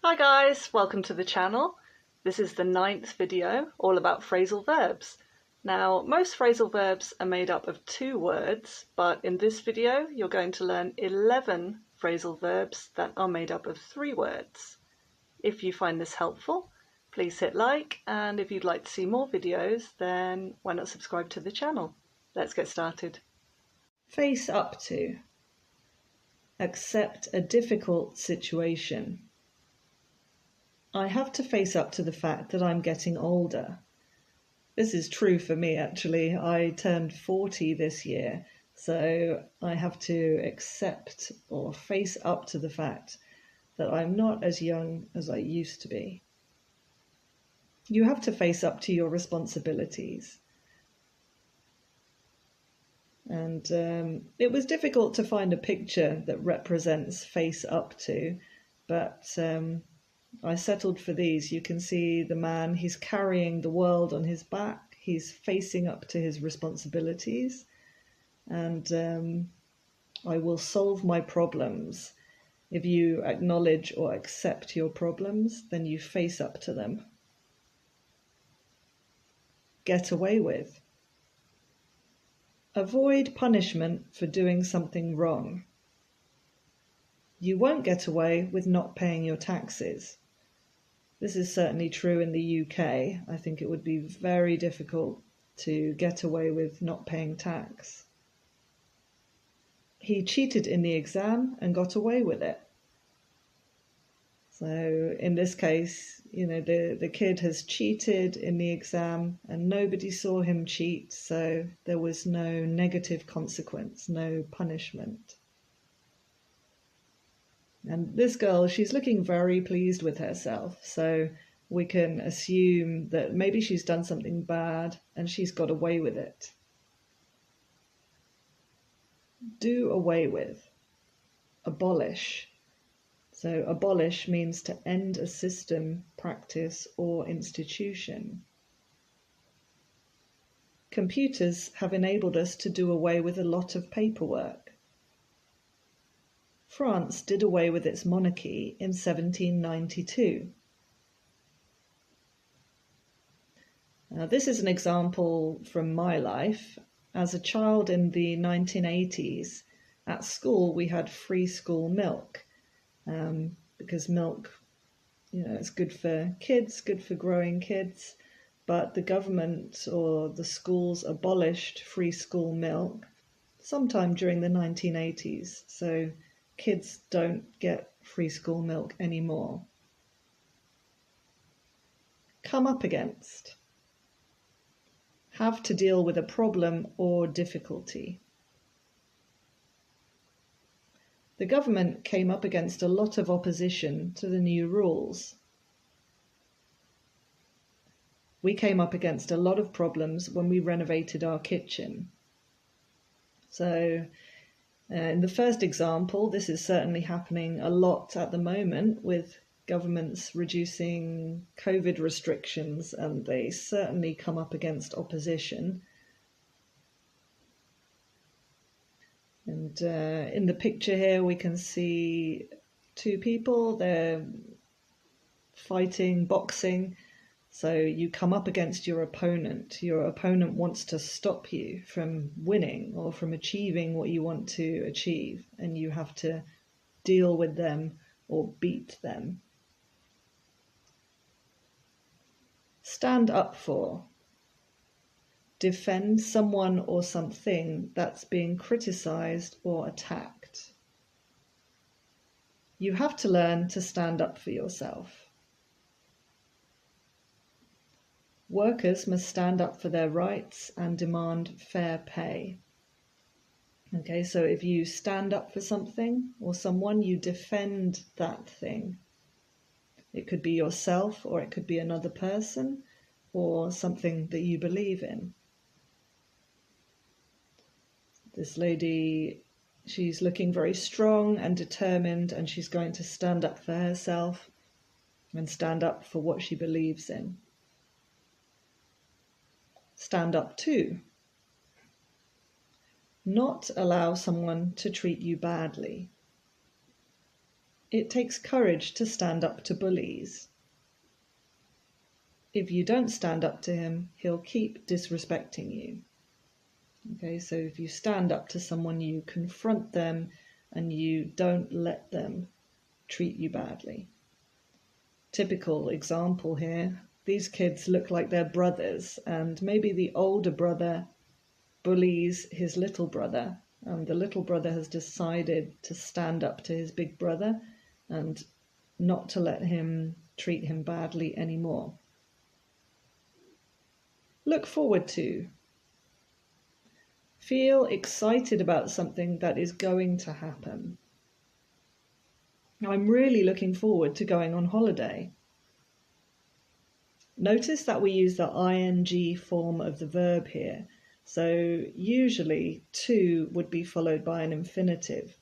Hi guys, welcome to the channel. This is the 9th video all about phrasal verbs. Now, most phrasal verbs are made up of 2 words, but in this video you're going to learn 11 phrasal verbs that are made up of 3 words. If you find this helpful, please hit like, and if you'd like to see more videos, then why not subscribe to the channel? Let's get started. Face up to. Accept a difficult situation. I have to face up to the fact that I'm getting older. This is true for me, actually. I turned 40 this year, so I have to accept or face up to the fact that I'm not as young as I used to be. You have to face up to your responsibilities. And it was difficult to find a picture that represents face up to, but I settled for these. You can see the man, he's carrying the world on his back. He's facing up to his responsibilities. And I will solve my problems. If you acknowledge or accept your problems, then you face up to them. Get away with. Avoid punishment for doing something wrong. You won't get away with not paying your taxes. This is certainly true in the UK. I think it would be very difficult to get away with not paying tax. He cheated in the exam and got away with it. So in this case, the kid has cheated in the exam and nobody saw him cheat, so there was no negative consequence, no punishment. And this girl, she's looking very pleased with herself, so we can assume that maybe she's done something bad and she's got away with it. Do away with. Abolish. So abolish means to end a system, practice, or institution. Computers have enabled us to do away with a lot of paperwork. France did away with its monarchy in 1792. Now, this is an example from my life. As a child in the 1980s, at school we had free school milk. Because milk, it's good for kids, good for growing kids, but the government or the schools abolished free school milk sometime during the 1980s, so kids don't get free school milk anymore. Come up against. Have to deal with a problem or difficulty. The government came up against a lot of opposition to the new rules. We came up against a lot of problems when we renovated our kitchen. So in the first example, this is certainly happening a lot at the moment with governments reducing COVID restrictions, and they certainly come up against opposition. And in the picture here, we can see 2 people. They're fighting, boxing. So you come up against your opponent. Your opponent wants to stop you from winning or from achieving what you want to achieve, and you have to deal with them or beat them. Stand up for. Defend someone or something that's being criticized or attacked. You have to learn to stand up for yourself. Workers must stand up for their rights and demand fair pay. Okay, so if you stand up for something or someone, you defend that thing. It could be yourself, or it could be another person, or something that you believe in. This lady, she's looking very strong and determined, and she's going to stand up for herself and stand up for what she believes in. Stand up to. Not allow someone to treat you badly. It takes courage to stand up to bullies. If you don't stand up to him, he'll keep disrespecting you. Okay, so if you stand up to someone, you confront them and you don't let them treat you badly. Typical example here, these kids look like they're brothers, and maybe the older brother bullies his little brother, and the little brother has decided to stand up to his big brother and not to let him treat him badly anymore. Look forward to. Feel excited about something that is going to happen. I'm really looking forward to going on holiday. Notice that we use the ing form of the verb here. So usually to would be followed by an infinitive,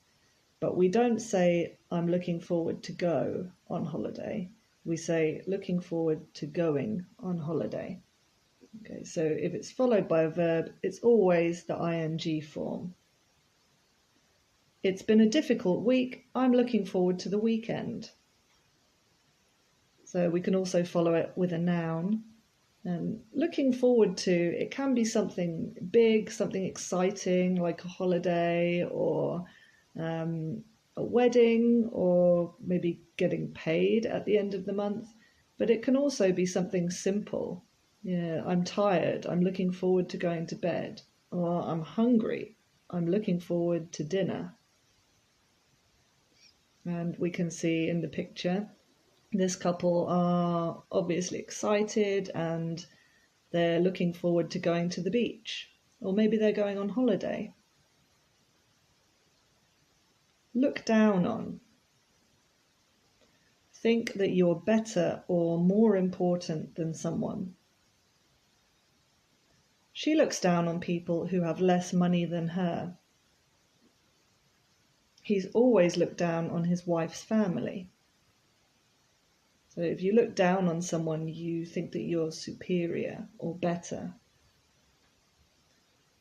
but we don't say I'm looking forward to go on holiday. We say looking forward to going on holiday. Okay, so if it's followed by a verb, it's always the ing form. It's been a difficult week. I'm looking forward to the weekend. So we can also follow it with a noun. And looking forward to, it can be something big, something exciting, like a holiday or a wedding, or maybe getting paid at the end of the month. But it can also be something simple. Yeah, I'm tired, I'm looking forward to going to bed. Or I'm hungry, I'm looking forward to dinner. And we can see in the picture, this couple are obviously excited and they're looking forward to going to the beach. Or maybe they're going on holiday. Look down on. Think that you're better or more important than someone. She looks down on people who have less money than her. He's always looked down on his wife's family. So if you look down on someone, you think that you're superior or better.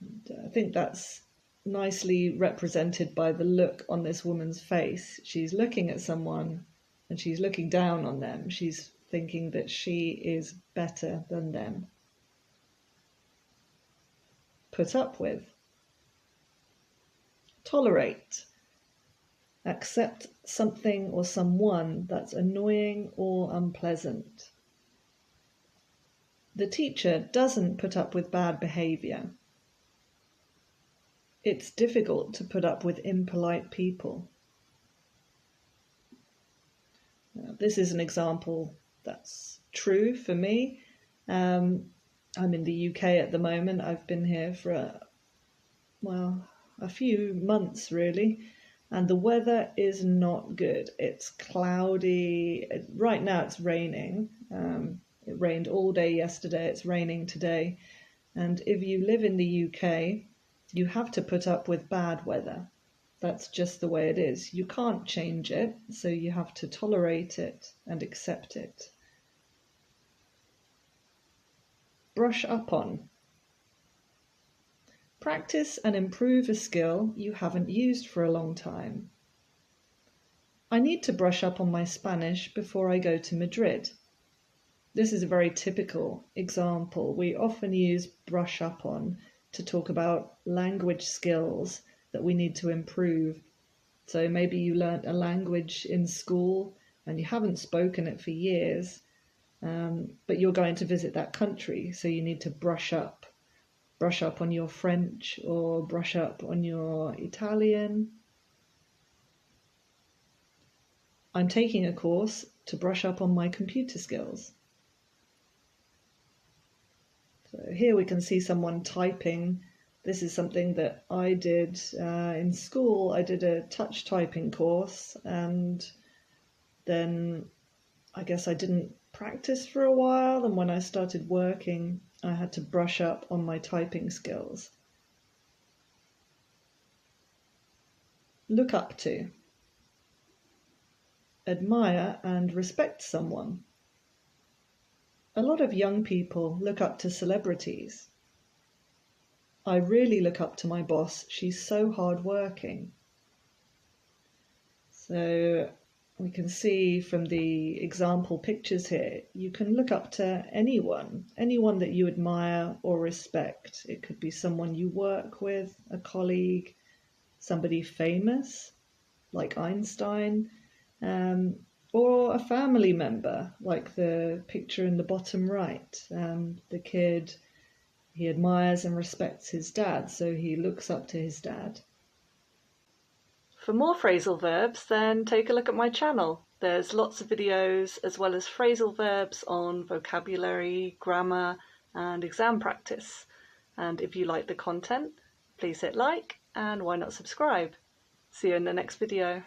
And I think that's nicely represented by the look on this woman's face. She's looking at someone and she's looking down on them. She's thinking that she is better than them. Put up with. Tolerate. Accept something or someone that's annoying or unpleasant. The teacher doesn't put up with bad behavior. It's difficult to put up with impolite people. Now, this is an example that's true for me. I'm in the UK at the moment. I've been here for a few months really, and the weather is not good. It's cloudy. Right now it's raining. It rained all day yesterday. It's raining today. And if you live in the UK, you have to put up with bad weather. That's just the way it is. You can't change it, so you have to tolerate it and accept it. Brush up on. Practice and improve a skill you haven't used for a long time. I need to brush up on my Spanish before I go to Madrid. This is a very typical example. We often use brush up on to talk about language skills that we need to improve. So maybe you learnt a language in school and you haven't spoken it for years. But you're going to visit that country, so you need to brush up on your French or brush up on your Italian. I'm taking a course to brush up on my computer skills. So here we can see someone typing. This is something that I did in school. I did a touch typing course, and then I guess I didn't practice for a while, and when I started working I had to brush up on my typing skills. Look up to. Admire and respect someone. A lot of young people look up to celebrities. I really look up to my boss. She's so hardworking. So we can see from the example pictures here, you can look up to anyone that you admire or respect. It could be someone you work with, a colleague, somebody famous, like Einstein, or a family member, like the picture in the bottom right. The kid, he admires and respects his dad, so he looks up to his dad. For more phrasal verbs, then take a look at my channel. There's lots of videos as well as phrasal verbs on vocabulary, grammar, and exam practice. And if you like the content, please hit like, and why not subscribe? See you in the next video.